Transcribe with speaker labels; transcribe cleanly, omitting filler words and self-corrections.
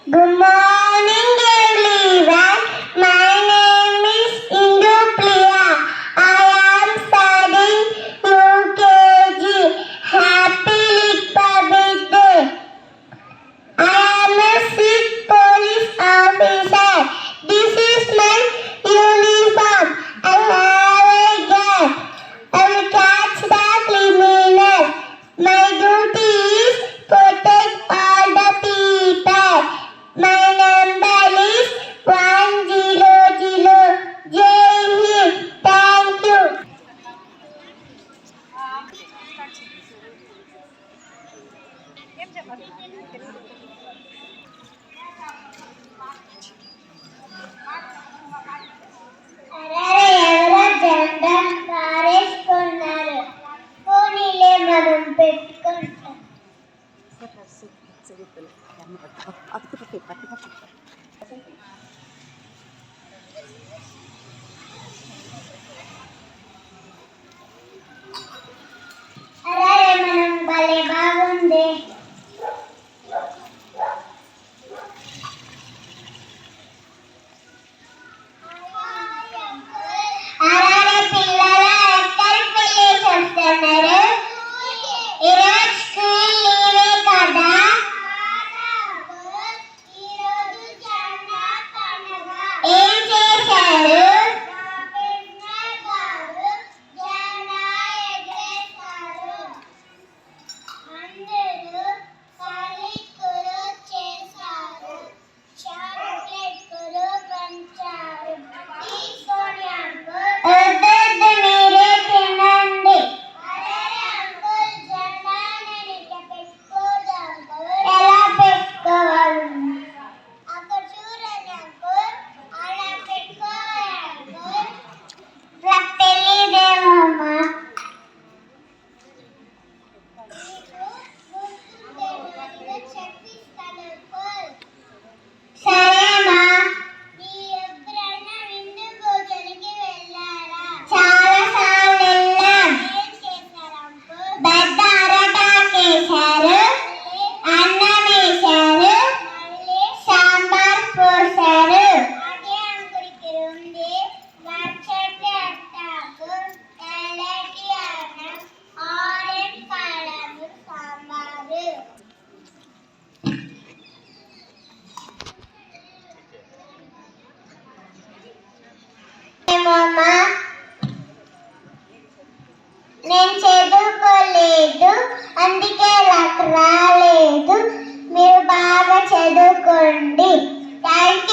Speaker 1: Good morning, everyone. My name is Indu Priya. I am studying UKG. Happy Republic Day. I am a Sikh police officer. This is my uniform. I have a gun. I will catch the criminals. My duty is protect all the people. My number is 100. Jai Hind. Thank you. ఎవరో జెండా పారేసుకున్నారు. పోనీలే మనం పెట్టుకుంటాం. అరే మనం భలే బాగుంది. అరే పిల్లల ఎక్కడికి వెళ్ళేసి వస్తున్నారు? ఈరోజు స్కూల్ లీవే కదా. ఏం చేశారు? వద్దొద్దు, మీరే తినండి. ఎలా పెట్టుకోవాలి? నాకు తెలియదేమమ్మా. సరేమా. చాలా సార్లు వెళ్ళాం. పెద్ద అరటాకేశారు, అన్నం వేశారు, సాంబార్ పోశారు. ఏమమ్మా, నేను చదువుకోలేదు, అందుకే నాకు రాలేదు. మీరు బాగా చదువుకోండి. Thank you.